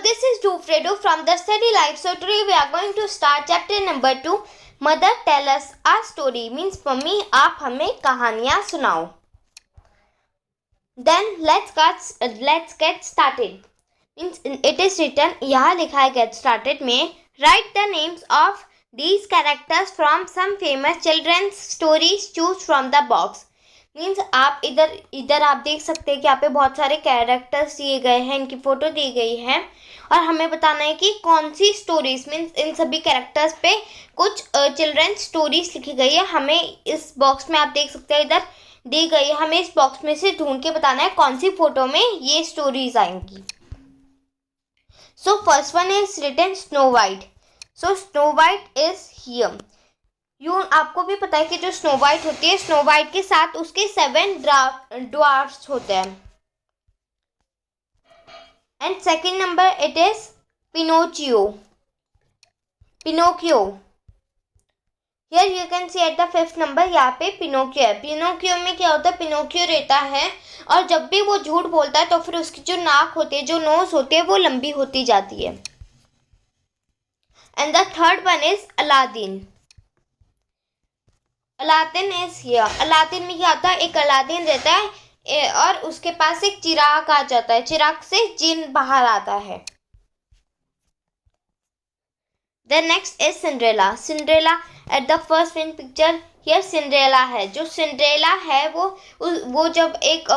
this is Dufredo from the Study Life. So today we are going to start chapter number 2. Mother tell us a story means mummy आप हमें कहानियाँ सुनाओ. Then let's get started. Means it is written, यहाँ लिखा है get started में write the names of these characters from some famous children's stories. Choose from the box. Means आप इधर आप देख सकते हैं कि यहाँ पे बहुत सारे कैरेक्टर्स दिए गए हैं, इनकी फ़ोटो दी गई है और हमें बताना है कि कौन सी स्टोरीज मीन्स इन सभी कैरेक्टर्स पे कुछ चिल्ड्रंस स्टोरीज लिखी गई है. हमें इस बॉक्स में आप देख सकते हैं इधर दी गई है, हमें इस बॉक्स में से ढूंढ के बताना है कौन सी फ़ोटो में ये स्टोरीज आएंगी. So first one is written snow white. So snow white is here. आपको भी पता है कि जो स्नो वाइट होती है, स्नो वाइट के साथ उसके 7 ड्वार्फ्स होते हैं. And second number it is Pinocchio. Here you can see at the 5th number, यहाँ पे पिनोकियो है. पिनोकियो में क्या होता है, पिनोकियो रहता है और जब भी वो झूठ बोलता है तो फिर उसकी जो नाक होती है, जो नोज होती है, वो लंबी होती जाती है. And the third one is Aladdin. Aladdin is here. Aladdin में क्या होता है, एक अलादीन रहता है और उसके पास एक चिराग आ जाता है, चिराग से जिन बाहर आता है. The next is Cinderella. Cinderella at the first in picture here Cinderella है. जो सिंड्रेला है वो जब एक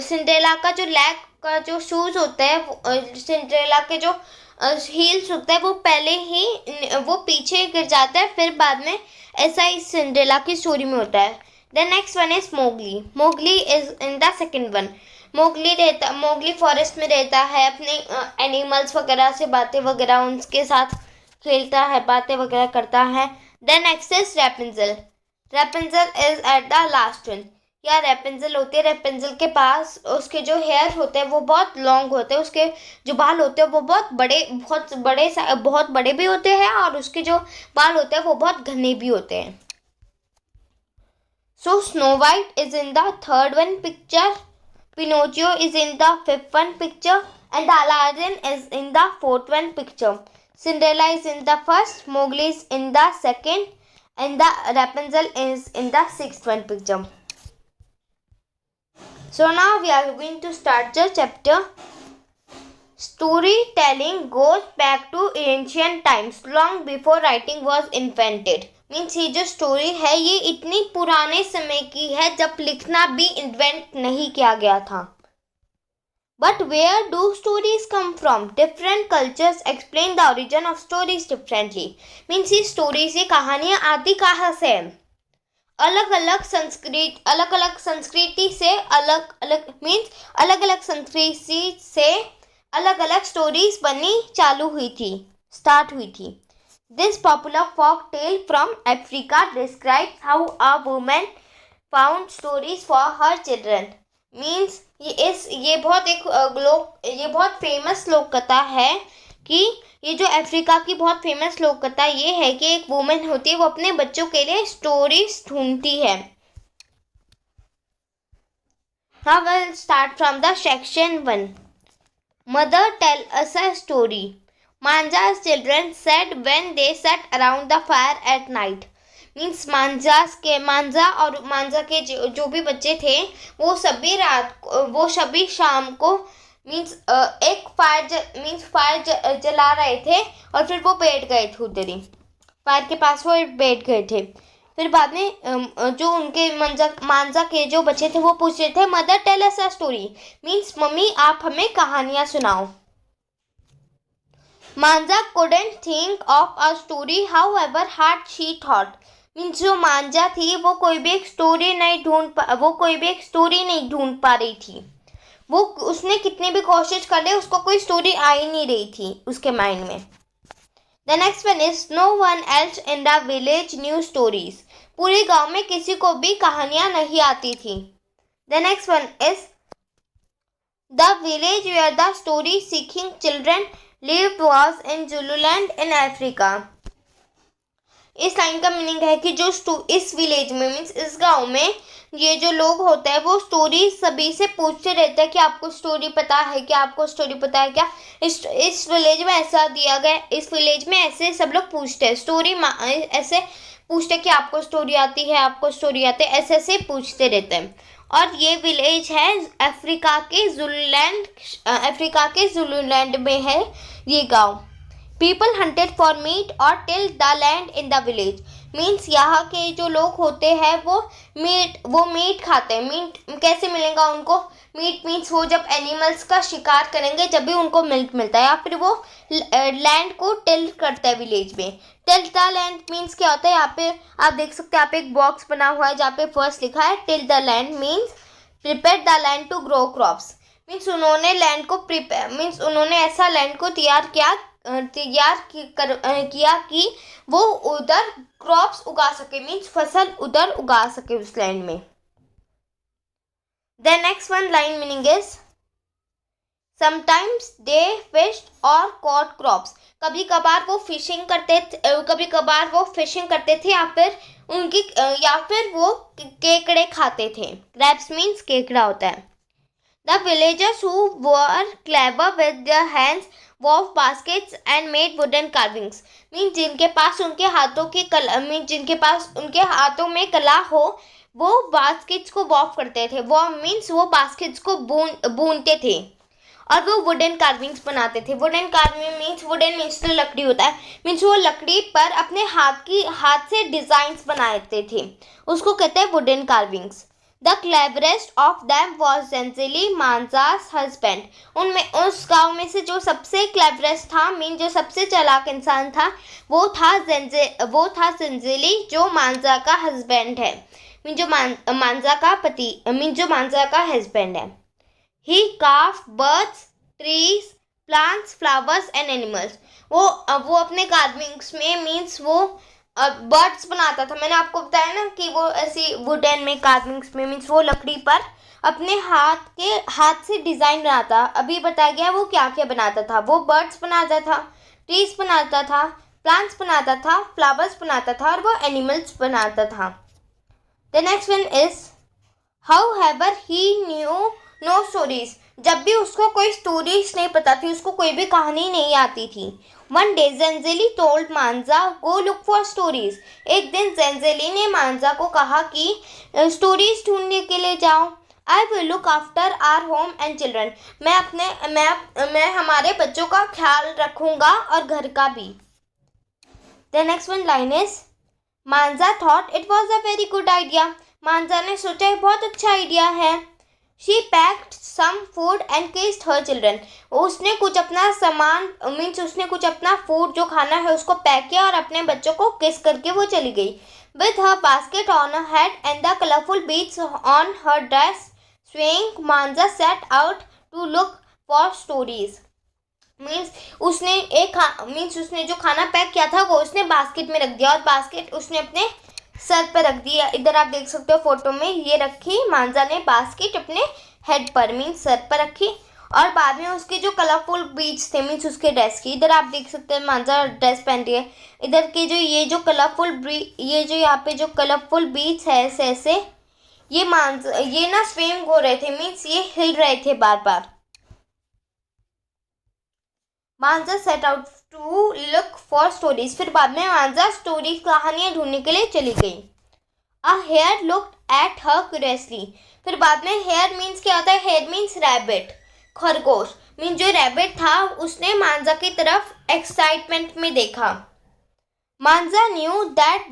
सिंड्रेला का जो लेग का जो शूज होता है, सिंड्रेला के जो हील्स होता है, वो पहले ही वो पीछे गिर जाता है, फिर बाद में ऐसा इस सिंड्रेला की स्टोरी में होता है. The next one is Mowgli. Mowgli is in the second one. Mowgli forest में रहता है, अपने एनिमल्स वगैरह से बातें वगैरह उनके साथ खेलता है, बातें वगैरह करता है. The next is Rapunzel. Rapunzel is at the last one. या रेपेंजल होती है, रेपेंजल के पास उसके जो हेयर होते हैं वो बहुत लॉन्ग होते हैं, उसके जो बाल होते हैं वो बहुत बड़े भी होते हैं और उसके जो बाल होते हैं वो बहुत घने भी होते हैं. So snow white is in the third one picture, Pinocchio is in the 5th one picture and Aladdin is in the 4th one picture. Cinderella is in the first, Mowgli is in the second and the Rapunzel is in the 6th one picture. So now we are going to start the chapter. Storytelling goes back to ancient times, long before writing was invented. Means ये जो story है ये इतनी पुराने समय की है जब लिखना भी इन्वेंट नहीं किया गया था. But where do stories come from? Different cultures explain the origin of stories differently. Means ये stories, ये कहानियाँ आती कहाँ से हैं? अलग अलग संस्कृति से अलग अलग स्टोरीज बननी स्टार्ट हुई थी. This popular folk tale from Africa describes how a woman found stories for her children. Means ये बहुत फेमस लोक कथा है कि ये जो अफ्रीका की बहुत फेमस लोक कथा ये है कि एक वुमेन होती है, वो अपने बच्चों के लिए स्टोरीज ढूंढती है. Now we'll start from the section 1. Mother tell us a story. Manja's children said when they sat around the fire at night. Means मांजा के जो भी बच्चे थे वो सभी शाम को एक फायर जला रहे थे और फिर वो बैठ गए थे उधर ही फायर के पास, वो बैठ गए थे. फिर बाद में जो उनके मांजा के जो बच्चे थे वो पूछ रहे थे mother tell us a story. Means mummy आप हमें कहानियाँ सुनाओ. मांजा couldn't think of a story however hard she thought. Means जो मांजा थी वो कोई भी एक स्टोरी नहीं ढूंढ पा रही थी. वो उसने कितनी भी कोशिश कर ली, उसको कोई स्टोरी आ ही नहीं रही थी उसके माइंड में. The next one is no one else in the village knew stories. पूरे गांव में किसी को भी कहानियां नहीं आती थी. The next one is the village where the story seeking children lived was in Zululand in Africa. इस लाइन का मीनिंग है कि जो इस विलेज में मीन्स इस गांव में ये जो लोग होते हैं वो स्टोरी सभी से पूछते रहते हैं कि आपको स्टोरी पता है क्या, आपको स्टोरी पता है क्या, इस विलेज में ऐसा दिया गया, इस विलेज में ऐसे सब लोग पूछते हैं स्टोरी, ऐसे पूछते हैं कि आपको स्टोरी आती है, आपको स्टोरी आती है, ऐसे ऐसे पूछते रहते हैं। और ये विलेज है अफ्रीका के जुलूलैंड में है ये गांव। पीपल हंटेड फॉर मीट और till the land in the village. Means यहाँ के जो लोग होते हैं वो मीट खाते हैं। मीट कैसे मिलेगा उनको? मीट मीन्स वो जब एनिमल्स का शिकार करेंगे जब भी उनको मिल्क मिलता है, या फिर वो लैंड को टिल करते हैं विलेज में। टिल द लैंड मीन्स क्या होता है? यहाँ पे आप देख सकते हैं, यहाँ पे एक बॉक्स बना हुआ है जहाँ पे फर्स्ट लिखा है till the land means prepare the land to grow crops. Means उन्होंने लैंड को प्रिपेयर मीन्स उन्होंने ऐसा लैंड को तैयार किया कि वो उधर क्रॉप्स उगा सके, मीन्स फसल उधर उगा सके उस लैंड में। The next one line meaning is sometimes they fished or caught crops। कभी कभार वो फिशिंग करते थे या फिर वो केकड़े खाते थे। क्रैब्स मीन्स केकड़ा होता है। The villagers who were clever with their hands wove baskets and made wooden carvings। Means जिनके पास उनके हाथों में कला हो वो बास्केट्स को वॉव करते थे। वो मीन्स वो बास्केट्स को बुनते थे और वो वुडन कार्विंग्स बनाते थे। Wooden carving means wooden means तो लकड़ी होता है, मीन्स वो लकड़ी पर अपने हाथ से डिजाइन्स बनाते थे, उसको कहते हैं wooden carvings. The cleverest of them was Zenzele Manja's husband. उनमें उस गांव में से जो सबसे क्लेवरेस्ट था मीन जो सबसे चालाक इंसान था वो था जेंजिली जो मांजा का हस्बैंड है, मीन जो मांजा का पति मीन जो मांजा का हस्बैंड है। He carved birds, trees, plants, flowers and animals। वो अपने कार्विंग्स में मीन्स वो बर्ड्स बनाता था। मैंने आपको बताया ना कि वो ऐसी वुडन में कार्विंग्स में मीन्स वो लकड़ी पर अपने हाथ से डिज़ाइन बनाता। अभी बताया गया वो क्या क्या बनाता था। वो बर्ड्स बनाता था, ट्रीज बनाता था, प्लांट्स बनाता था, फ्लावर्स बनाता था और वो एनिमल्स बनाता था। The next one is however he new no stories. जब भी उसको कोई स्टोरीज नहीं पता थी, उसको कोई भी कहानी नहीं आती थी। वन डे जेंजेली टोल्ड मांजा गो लुक फॉर स्टोरीज। एक दिन जेंजेली ने मांजा को कहा कि स्टोरीज ढूंढने के लिए जाओ। I will look after our home and children. मैं हमारे बच्चों का ख्याल रखूंगा और घर का भी। The next one line is Manja thought it was a very good idea. Manja ने सोचा ये बहुत अच्छा आइडिया है। She packed some food and kissed her children। उसने कुछ अपना फूड जो खाना है उसको पैक किया और अपने बच्चों को किस करके वो चली गई। With her basket on her head and the colorful beads on her dress swaying, Manza set out to look for stories। उसने जो खाना पैक किया था वो उसने बास्केट में रख दिया और बास्केट उसने अपने सर पर रख दिया। इधर आप देख सकते हो फोटो में ये रखी मांजा ने बास्केट अपने हेड पर मीन्स सर पर रखी और बाद में उसके जो कलरफुल बीड्स थे मीन्स उसके ड्रेस की। इधर आप देख सकते हैं मांजा ड्रेस पहन रही है। इधर के जो यहाँ पे जो कलरफुल बीड्स है ऐसे ऐसे ये ना स्विंग हो रहे थे मीन्स ये हिल रहे थे बार बार। Manja set out to look for stories. फिर बाद में मांजा स्टोरी कहानियां ढूंढने के लिए चली गई। A hare looked at her curiously. फिर बाद में हेयर मीन्स क्या होता है? हेयर मीन्स रैबिट, खरगोश। मीन्स जो रैबिट था उसने मांजा की तरफ एक्साइटमेंट में देखा। Manja knew that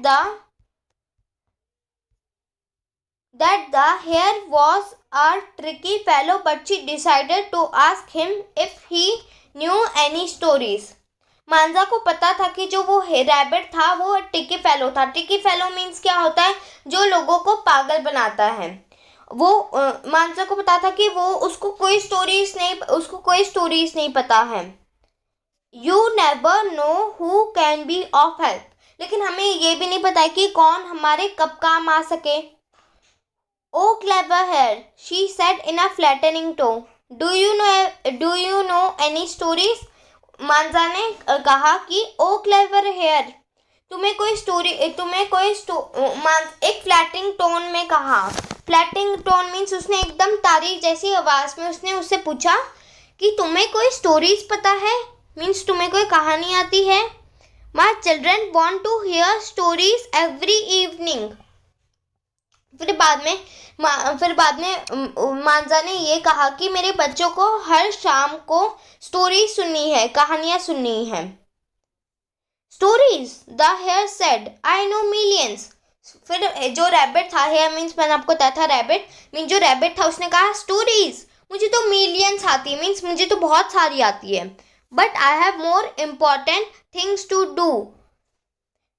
the hare was a tricky fellow but she decided to ask him if he knew any stories. Manja को पता था कि जो वो रैबिट था वो टिकी फेलो था। टिकी फेलो मीन्स क्या होता है? जो लोगों को पागल बनाता है। वो मांजा को पता था कि उसको कोई स्टोरीज नहीं पता है। You never know who can be of help. लेकिन हमें ये भी नहीं पता है कि कौन हमारे कब काम आ सके। O clever hare, she said in a flattening tone, do you know any stories. Manja ने कहा कि ओ क्लेवर हेयर, तुम्हें कोई एक फ्लैटिंग टोन में कहा। फ्लैटिंग टोन मीन्स उसने एकदम तारीफ जैसी आवाज में उसने उससे पूछा कि तुम्हें कोई स्टोरीज पता है, मीन्स तुम्हें कोई कहानी आती है। My children want to hear stories every evening. फिर बाद में मांजा ने ये कहा कि मेरे बच्चों को हर शाम को स्टोरी सुननी है, कहानियां सुननी है। Stories, the hare said, I know millions. फिर जो रैबिट था, हेयर मीन्स मैंने आपको बताया था रैबिट, मीन जो रैबिट था उसने कहा स्टोरीज, मुझे तो मिलियंस आती है, मीन्स मुझे तो बहुत सारी आती है, but I have more important things to do.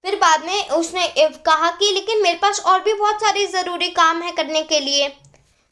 फिर बाद में उसने कहा कि लेकिन मेरे पास और भी बहुत सारे ज़रूरी काम है करने के लिए।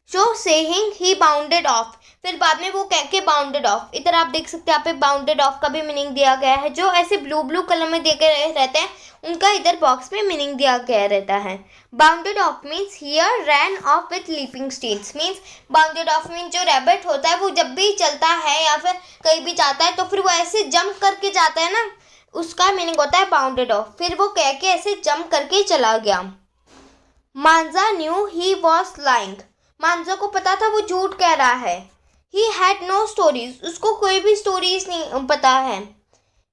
So saying he bounded of. फिर बाद में वो कह के बाउंडेड ऑफ, इधर आप देख सकते हैं यहाँ पे बाउंडेड ऑफ का भी मीनिंग दिया गया है। जो ऐसे ब्लू ब्लू कलर में दिए गए रहते हैं उनका इधर बॉक्स में मीनिंग दिया गया रहता है। Bounded off means hare ran off with leaping steals. Means bounded off means जो रैबिट होता है वो जब भी चलता है या फिर कहीं भी जाता है तो फिर वो ऐसे जंप करके जाता है ना, उसका मीनिंग होता है बाउंडेड ऑफ। फिर वो कह के ऐसे जंप करके चला गया। मांजा न्यू ही वॉज लाइंग। मांजा को पता था वो झूठ कह रहा है। ही हैड नो स्टोरीज, उसको कोई भी स्टोरीज नहीं पता है।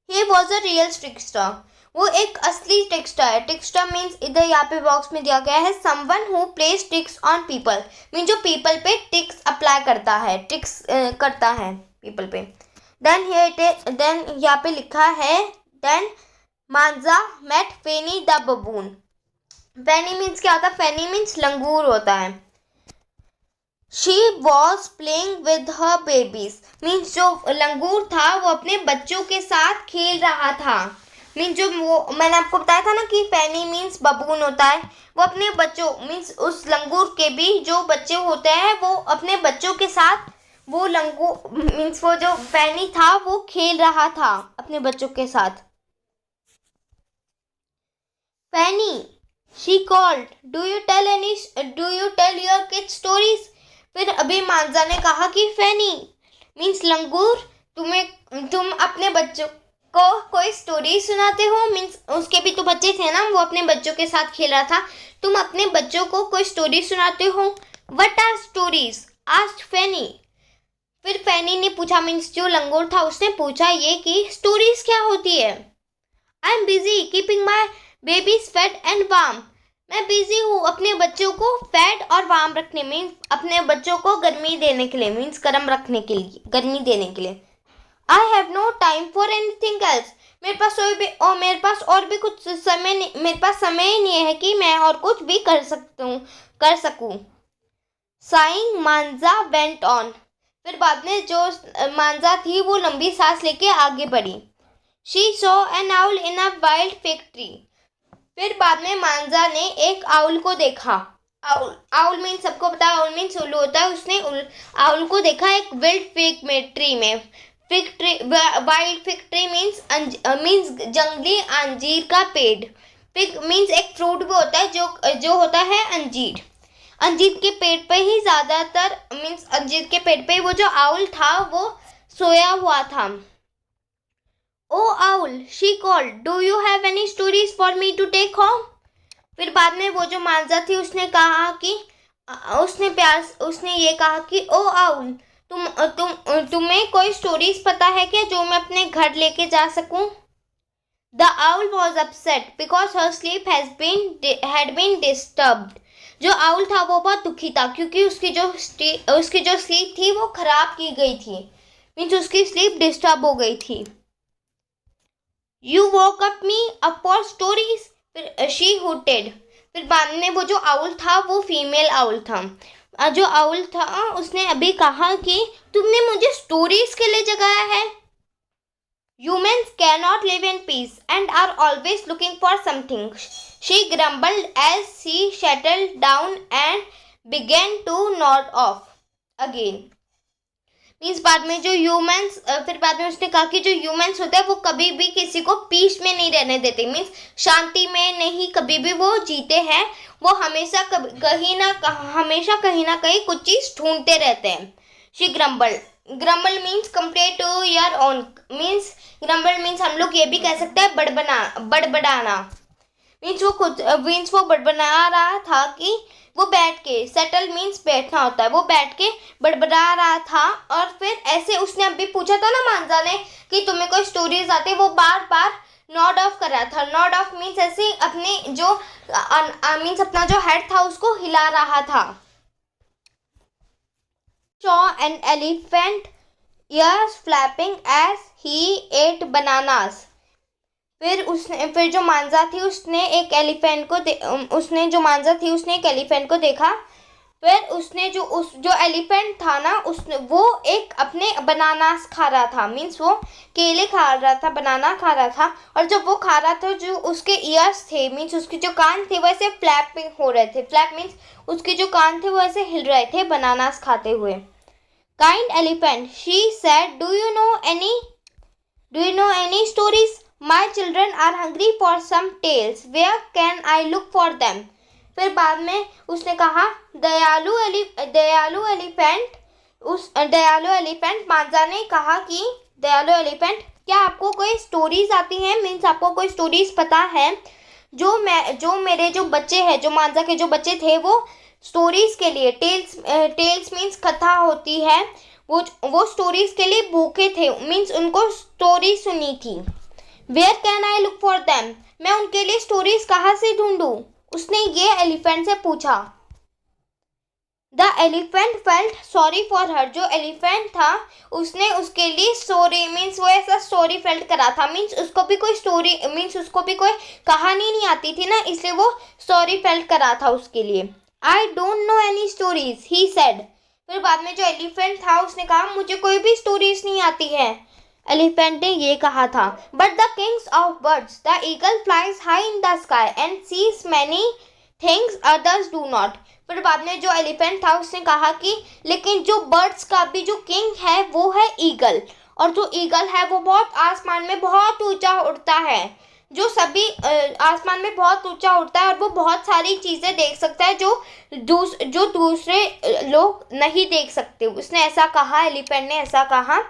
ही वॉज अ रियल ट्रिकस्टर, वो एक असली ट्रिकस्टर है। ट्रिकस्टर मीन्स इधर यहाँ पे बॉक्स में दिया गया है someone who plays tricks on people, mean जो पीपल पे ट्रिक्स अप्लाई करता है, ट्रिक्स करता है पीपल पे। देन यहाँ पे लिखा है then Manja met Feni the baboon. Feni means क्या होता है? फेनी मीन्स लंगूर होता है। She was playing with her babies, means जो लंगूर था वो अपने बच्चों के साथ खेल रहा था। मीन्स जो वो मैंने आपको बताया था ना कि फेनी मीन्स बबून होता है, वो अपने बच्चों मीन्स उस लंगूर के भी जो बच्चे होते हैं वो अपने बच्चों के साथ, वो लंगूर मीन्स वो जो फेनी था वो खेल रहा था अपने बच्चों के साथ। Fanny, she called, do you tell your kids stories? फिर अभी मांजा ने कहा कि फैनी मीन्स लंगूर, तुम अपने बच्चों को कोई स्टोरी सुनाते हो? मीन्स उसके भी तो बच्चे थे ना, वो अपने बच्चों के साथ खेल रहा था। तुम अपने बच्चों को कोई स्टोरी सुनाते हो? What are stories? asked फैनी। फिर फैनी ने पूछा, मीन्स जो लंगूर था उसने पूछा ये कि स्टोरीज क्या होती है? I am busy keeping my babies fed and warm, मैं बिजी हूँ अपने बच्चों को फेड और वार्म रखने में, अपने बच्चों को गर्मी देने के लिए, मीन्स गर्म रखने के लिए, गर्मी देने के लिए। I have no time for anything else, मेरे पास और भी कुछ समय नहीं, मेरे पास समय ही नहीं है कि मैं और कुछ भी कर सकूँ। साइंग मांजा वेंट ऑन। फिर बाद में जो मांजा थी वो लंबी सांस लेके आगे बढ़ी। She saw an owl in a wild fig tree. फिर बाद में मांजा ने एक आउल को देखा। आउल मीन्स सबको पता है, आउल मीन्स उल्लू होता है। उसने आउल को देखा एक विल्ड फिग ट्री में। Fig tree, wild fig tree means जंगली अंजीर का पेड़। फिग मीन्स एक फ्रूट भी होता है जो होता है अंजीर। अंजीर के पेड़ पे ही ज़्यादातर मीन्स अंजीर के पेड़ पे वो जो आउल था वो सोया हुआ था। Oh owl, she called, do you have any stories for me to take home? फिर बाद में वो जो मांजा थी उसने कहा कि उसने ये कहा कि ओ आउल, तुम्हें कोई स्टोरीज पता है क्या जो मैं अपने घर लेके जा सकूं? The owl was upset because her sleep had been disturbed. जो आउल था वो बहुत दुखी था क्योंकि उसकी जो स्लीप थी वो खराब की गई थी, मीन्स उसकी स्लीप डिस्टर्ब हो गई थी। You woke up me up for stories, फिर she hooted। फिर बाद में वो जो आउल था वो फीमेल आउल था। जो आउल था उसने अभी कहा कि तुमने मुझे स्टोरीज के लिए जगाया है। Humans cannot live in peace and are always looking for something, she grumbled as she settled down and began to nod off again। Means बाद में जो ह्यूमंस, फिर बाद में उसने कहा कि जो ह्यूमंस होते हैं वो कभी भी किसी को पीस में नहीं रहने देते, मीन्स शांति में नहीं कभी भी वो जीते हैं। वो हमेशा कहीं ना कहीं कुछ चीज़ ढूंढते रहते हैं। She grumble, grumble means compare to your own means grumble means हम लोग ये भी कह सकते हैं बड़बड़ाना मीन्स वो बड़बड़ा रहा था कि वो बैठ के सेटल मीन्स बैठना होता है, वो बैठ के बड़बड़ा रहा था। और फिर ऐसे उसने अभी पूछा था ना मांजा ने कि तुम्हें कोई स्टोरीज आती, वो बार बार नॉड ऑफ कर रहा था। नॉड ऑफ मीन्स ऐसे अपने जो मीन्स अपना जो हेड था उसको हिला रहा था। Saw an elephant ears flapping as he ate bananas. फिर जो मांजा थी उसने एक एलिफेंट को देखा। फिर उसने जो एलिफेंट था ना वो एक अपने बनानास खा रहा था, मीन्स वो केले खा रहा था, बनाना खा रहा था। और जब वो खा रहा था जो उसके ईयर्स थे मीन्स उसके जो कान थे वो ऐसे फ्लैपिंग हो रहे थे। फ्लैप मीन्स उसके जो कान थे वो ऐसे हिल रहे थे बनानास खाते हुए। Kind elephant, she said, do you know any stories? My children are hungry for some tales, where can I look for them? फिर बाद में उसने कहा दयालु एलिफेंट मांजा ने कहा कि दयालु एलिफेंट, क्या आपको कोई स्टोरीज आती हैं? मीन्स आपको कोई स्टोरीज पता है जो मेरे जो बच्चे हैं, जो मांजा के जो बच्चे थे वो स्टोरीज के लिए टेल्स मीन्स कथा होती है, वो स्टोरीज के लिए भूखे थे, मीन्स उनको स्टोरी सुनी थी। Where can I look for them? मैं उनके लिए स्टोरीज कहाँ से ढूंढूं? उसने ये एलिफेंट से पूछा। The elephant felt sorry for her, जो एलिफेंट था उसने उसके लिए स्टोरी मीन्स वो ऐसा स्टोरी फेल्ट करा था, मीन्स उसको भी कोई स्टोरी मीन्स उसको भी कोई कहानी नहीं आती थी ना, इसलिए वो स्टोरी फेल्ट करा था उसके लिए। I don't know any stories, he said. फिर बाद में जो एलिफेंट था उसने कहा मुझे कोई भी स्टोरीज नहीं आती है। एलिफेंट ने ये कहा था। But the kings of birds, the eagle flies high in the sky and sees many things others do not. फिर बाद में जो एलिफेंट था उसने कहा कि लेकिन जो बर्ड्स का भी जो किंग है वो है ईगल, और जो ईगल है वो बहुत आसमान में बहुत ऊंचा उड़ता है, जो सभी आसमान में बहुत ऊंचा उड़ता है और वो बहुत सारी चीज़ें देख सकता है जो दूसरे लोग नहीं देख सकते। उसने ऐसा कहा, एलिफेंट ने ऐसा कहा।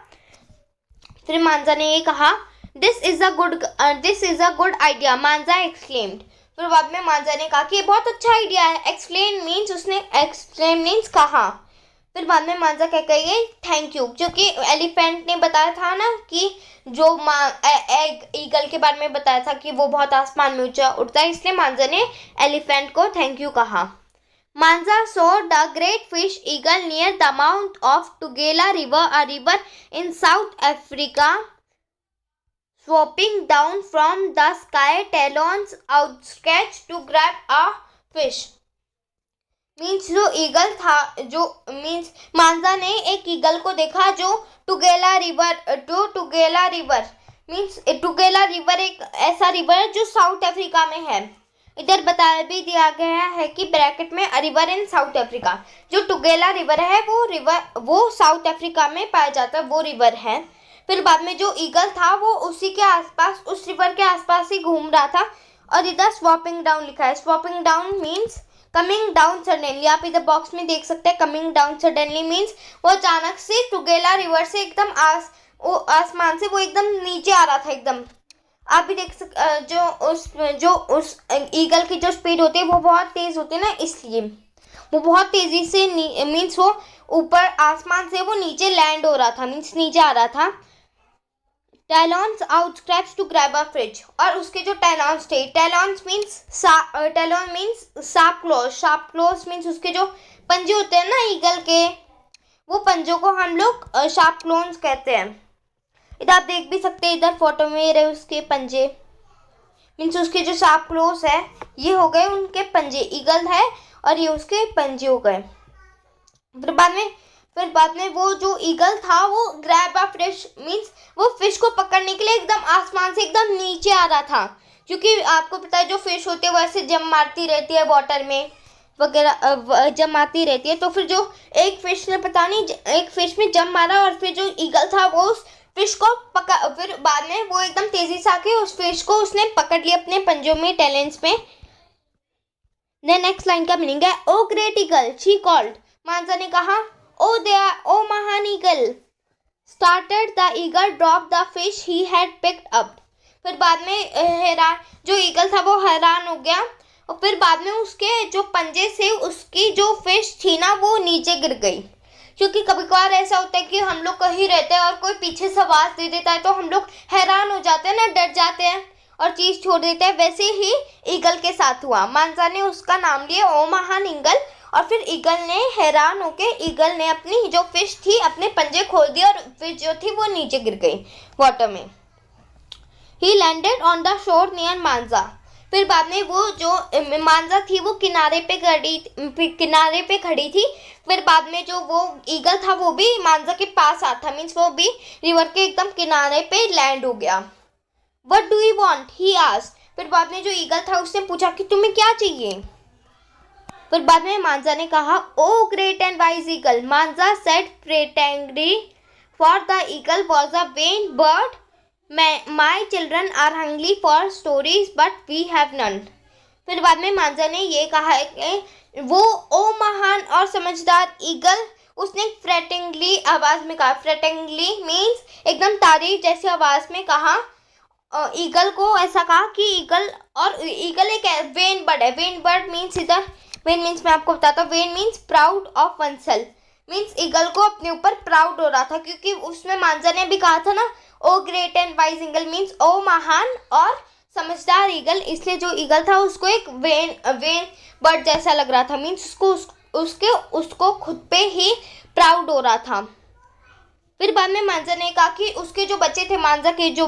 फिर मांजा ने ये कहा this is a good idea, मांजा एक्सक्लेम्ड। फिर बाद में मांजा ने कहा कि ये बहुत अच्छा आइडिया है। एक्सप्लेन मीन्स कहा। फिर बाद में मांजा कह गई थैंक यू, क्योंकि एलिफेंट ने बताया था ना कि जो ईगल के बारे में बताया था कि वो बहुत आसमान में ऊंचा उड़ता है, इसलिए मांजा ने एलिफेंट को थैंक यू कहा। मांजा saw the great fish eagle near the mouth of Tugela River, a river in South Africa, swooping down from the sky, talons outstretched to grab a fish. Means जो eagle था मांजा ने एक eagle को देखा जो टुगेला रिवर मीन्स टुगेला रिवर एक ऐसा रिवर है जो साउथ अफ्रीका में है। इधर बताया भी दिया गया है कि ब्रैकेट में रिवर इन साउथ अफ्रीका, जो टुगेला रिवर है वो साउथ अफ्रीका में पाया जाता है, वो रिवर है। फिर बाद में जो ईगल था वो उसी के आसपास, उस रिवर के आसपास ही घूम रहा था। और इधर स्वॉपिंग डाउन लिखा है। Swapping down means coming down suddenly. आप इधर बॉक्स में देख सकते हैं कमिंग डाउन सडनली मीन्स वो अचानक से टुगेला रिवर से एकदम आसमान से वो एकदम नीचे आ रहा था एकदम। आप भी देख जो उस ईगल की जो स्पीड होती है वो बहुत तेज़ होती है ना, इसलिए वो बहुत तेज़ी से मीन्स वो ऊपर आसमान से वो नीचे लैंड हो रहा था, मीन्स नीचे आ रहा था। Talons outstretched to grab a fish, और उसके जो टैलॉन्स थे, talon means sharp claws means उसके जो पंजे होते हैं ना ईगल के, वो पंजों को हम लोग शार्प क्लोज कहते हैं। इधर आप देख भी सकते हैं, इधर फोटो में रहे उसके पंजे मीन्स उसके जो शार्प क्लोज है ये हो गए उनके पंजे, ईगल है और ये उसके पंजे हो गए। फिर बाद में वो जो ईगल था वो ग्रैब अ फिश मीन्स वो फिश को पकड़ने के लिए एकदम आसमान से एकदम नीचे आ रहा था, क्योंकि आपको पता है जो फिश होती है वो ऐसे जम मारती रहती है वाटर में वगैरह, जम आती रहती है। तो फिर जो एक फिश ने पता नहीं एक फिश में जम मारा और फिर जो ईगल था वो उस फिश को फिर बाद में वो एकदम तेजी से आके उस फिश को उसने पकड़ लिया अपने पंजों में, टैलेंट्स में। नेक्स्ट लाइन का मीनिंग है ओ ग्रेट ईगल शी कॉल्ड। मांजा ने कहा ओ महान eagle, started the eagle dropped the fish he had picked up. फिर बाद में हैरान जो ईगल था वो हैरान हो गया और फिर बाद में उसके जो पंजे से उसकी जो फिश थी ना वो नीचे गिर गई। क्योंकि कभी कभार ऐसा होता है कि हम लोग कहीं रहते हैं और कोई पीछे से आवाज़ दे देता है तो हम लोग हैरान हो जाते हैं ना, डर जाते हैं और चीज़ छोड़ देते हैं। वैसे ही ईगल के साथ हुआ। मांजा ने उसका नाम लिया ओ महान ईगल और फिर ईगल ने हैरान होके ईगल ने अपनी जो फिश थी अपने पंजे खोल दिए और फिश जो थी वो नीचे गिर गई वाटर में। ही landed on the shore near मांजा। फिर बाद में वो जो मांजा थी वो किनारे पे खड़ी थी। फिर बाद में जो वो ईगल था वो भी मांजा के पास आता, मीन्स वो भी रिवर के एकदम किनारे पे लैंड हो गया। What do you want? he asked. फिर बाद में जो ईगल था उसने पूछा कि तुम्हें क्या चाहिए। फिर बाद में मांजा ने कहा ओ ग्रेट एंड वाइज ईगल। मांजा said pretendingly, for the eagle was a vain bird. My children are hungry for stories but we have none. फिर बाद में मांजा ने ये कहा कि वो ओ महान और समझदार ईगल, उसने फ्रेटिंगली आवाज़ में कहा। फ्रेटिंगली मीन्स एकदम तारीफ जैसी आवाज़ में कहा। ईगल को ऐसा कहा कि ईगल एक वेन बर्ड है। वेन बर्ड मीन्स इधर वेन मीन्स मैं आपको बताता हूँ। When means proud of one self, means eagle को अपने ऊपर प्राउड हो रहा था क्योंकि उसमें मांजा ने भी कहा था ना O great and wise eagle means O महान और समझदार ईगल, इसलिए जो ईगल था उसको एक वेन बर्ड जैसा लग रहा था। मीन्स उसको खुद पे ही प्राउड हो रहा था। फिर बाद में मांजा ने कहा कि उसके जो बच्चे थे, मांजा के जो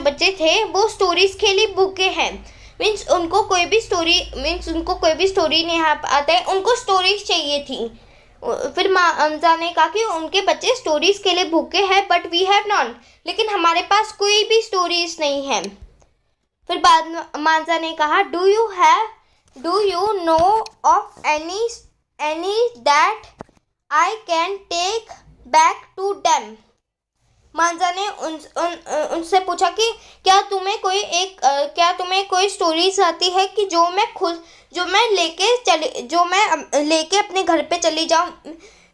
बच्चे थे वो स्टोरीज के लिए भूखे हैं। मीन्स उनको कोई भी स्टोरी नहीं आता है, उनको स्टोरीज चाहिए थी। फिर मांजा ने कहा कि उनके बच्चे स्टोरीज के लिए भूखे हैं बट वी हैव नॉन, लेकिन हमारे पास कोई भी स्टोरीज नहीं है। फिर बाद में मांजा ने कहा do you know of any that I can take back to them. Manja ने उनसे पूछा कि क्या तुम्हें कोई स्टोरीज आती है कि जो मैं लेके अपने घर पे चली जाऊँ,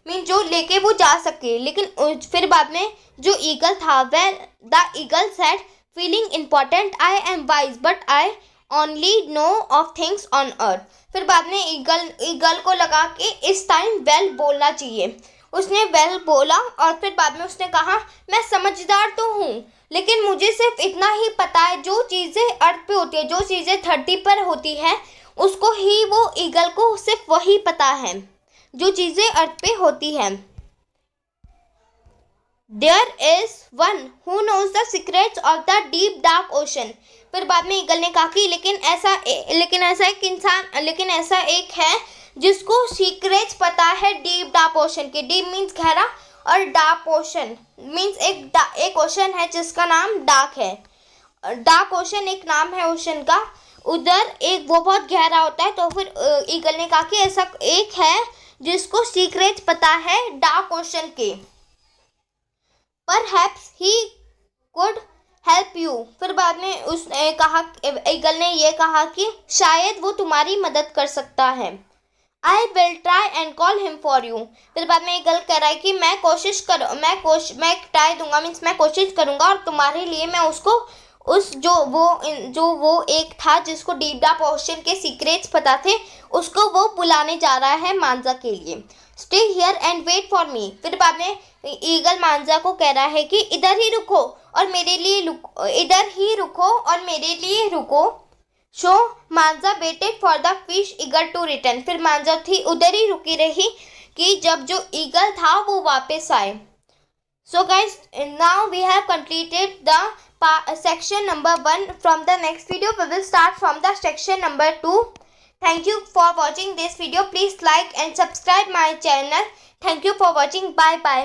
मीन जो लेके वो जा सके। लेकिन फिर बाद में जो ईगल था the eagle said feeling important I am wise but I only know of things on earth. फिर बाद में ईगल को लगा कि इस टाइम वेल बोलना चाहिए। उसने वेल बोला और फिर बाद में उसने कहा मैं समझदार तो हूँ लेकिन मुझे सिर्फ इतना ही पता है, जो चीज़ें अर्थ पे होती है, जो चीज़ें धरती पर होती है उसको ही वो ईगल को सिर्फ वही पता है जो चीज़ें अर्थ पे होती हैं। There is one who knows the secrets of the deep dark ocean. फिर बाद में ईगल ने कहा कि लेकिन ऐसा एक है जिसको सीक्रेट्स पता है डीप डार्क ओशन के। डीप मीन्स गहरा और डार्क ओशन मीन्स एक ओशन है जिसका नाम डार्क है। डार्क ओशन एक नाम है ओशन का, उधर एक वो बहुत गहरा होता है। तो फिर ईगल ने कहा कि ऐसा एक है जिसको सीक्रेट्स पता है डार्क ओशन के। Perhaps he could help you. फिर बाद में उसने कहा, ईगल ने ये कहा कि शायद वो तुम्हारी मदद कर सकता है। I will try and call him for you. फिर बाद में ईगल कह रहा है कि मैं ट्राई दूंगा, मीन्स मैं कोशिश करूंगा और तुम्हारे लिए मैं उसको जो वो एक था जिसको डीप डार्क ओशन के सीक्रेट्स पता थे उसको वो बुलाने जा रहा है मांजा के लिए। Stay here and wait for me. फिर बाद में ईगल मांजा को कह रहा है कि इधर ही रुको और मेरे लिए रुको। So Manja waited for the fish eagle to return. फिर मांजा थी उधर ही रुकी रही कि जब जो ईगल था वो वापस आए। So guys, now we have completed the section number 1. From the next video we will start from the section number 2. Thank you for watching this video. Please like and subscribe my channel. Thank you for watching. Bye bye.